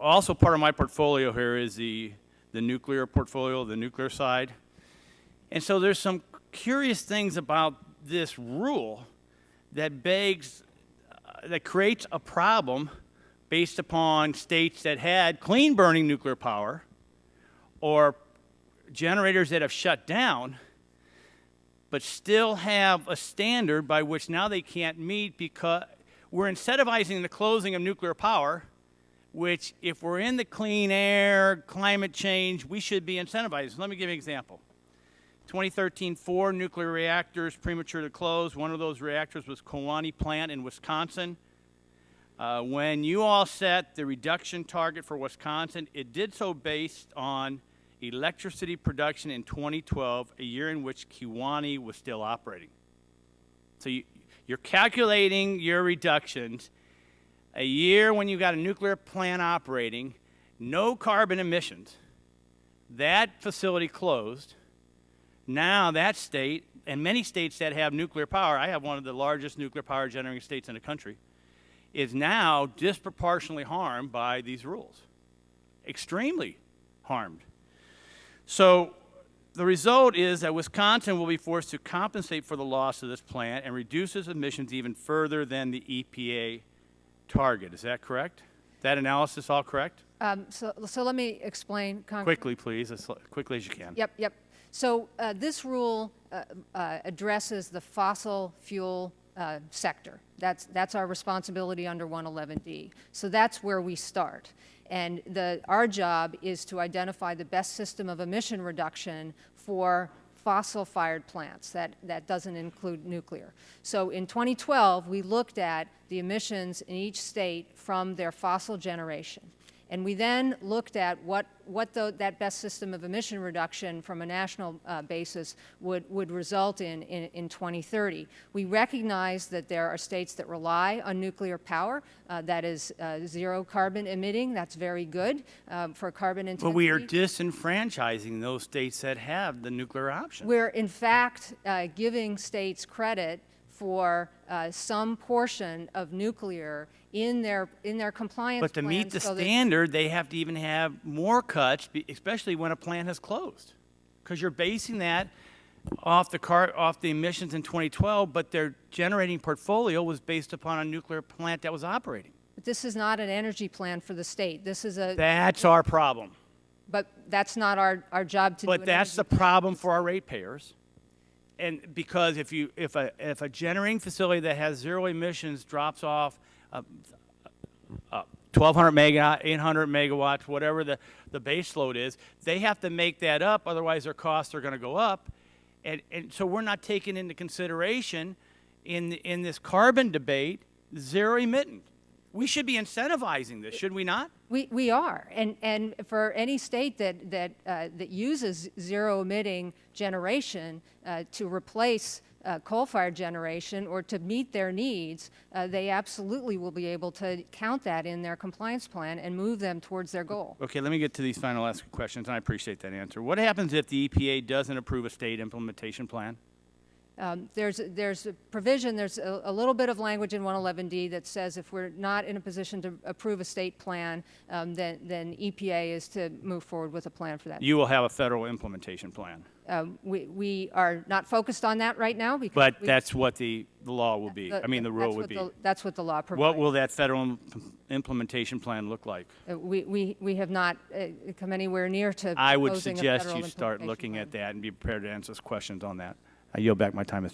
also part of my portfolio here is the nuclear portfolio, the nuclear side. And so there's some curious things about this rule that that creates a problem based upon states that had clean burning nuclear power or generators that have shut down, but still have a standard by which now they can't meet because we're incentivizing the closing of nuclear power, which if we're in the clean air, climate change, we should be incentivized. Let me give you an example. 2013, 4 nuclear reactors premature to close. One of those reactors was Kewaunee plant in Wisconsin. When you all set the reduction target for Wisconsin, it did so based on electricity production in 2012, a year in which Kewaunee was still operating. So you're calculating your reductions a year when you've got a nuclear plant operating, no carbon emissions. That facility closed. Now that state, and many states that have nuclear power, I have one of the largest nuclear power generating states in the country, is now disproportionately harmed by these rules. Extremely harmed. So the result is that Wisconsin will be forced to compensate for the loss of this plant and reduce its emissions even further than the EPA target. Is that correct? That analysis all correct? So let me explain. Quickly, please, as quickly as you can. Yep. So this rule addresses the fossil fuel sector. That's our responsibility under 111D. So that's where we start. And our job is to identify the best system of emission reduction for fossil-fired plants. That doesn't include nuclear. So in 2012, we looked at the emissions in each state from their fossil generation. And we then looked at what that best system of emission reduction from a national basis would result in 2030. We recognize that there are states that rely on nuclear power that is zero carbon emitting. That's very good for carbon intensity. But we are disenfranchising those states that have the nuclear option. We're in fact giving states credit for some portion of nuclear in their compliance But to meet the standard, they have to even have more cuts, especially when a plant has closed, because you're basing that off the emissions in 2012. But their generating portfolio was based upon a nuclear plant that was operating. But this is not an energy plan for the state. This is a. That's our problem. But that's not our job to do. But that's the problem for our ratepayers. And because if a generating facility that has zero emissions drops off 1,200 megawatt, 800 megawatts, whatever the base load is, they have to make that up. Otherwise, their costs are going to go up. And so we're not taking into consideration in this carbon debate zero emitting. We should be incentivizing this, should we not? We are, and for any state that uses zero emitting generation to replace coal-fired generation or to meet their needs, they absolutely will be able to count that in their compliance plan and move them towards their goal. Okay, let me get to these final last questions, and I appreciate that answer. What happens if the EPA doesn't approve a state implementation plan? There's a provision, there's a little bit of language in 111D that says if we're not in a position to approve a state plan, then EPA is to move forward with a plan for that. You will have a federal implementation plan. We are not focused on that right now. But that's what the law will be. I mean, the rule would be. That's what the law provides. What will that federal implementation plan look like? We have not come anywhere near to I would suggest you start looking at that and be prepared to answer questions on that. I yield back my time as chairman.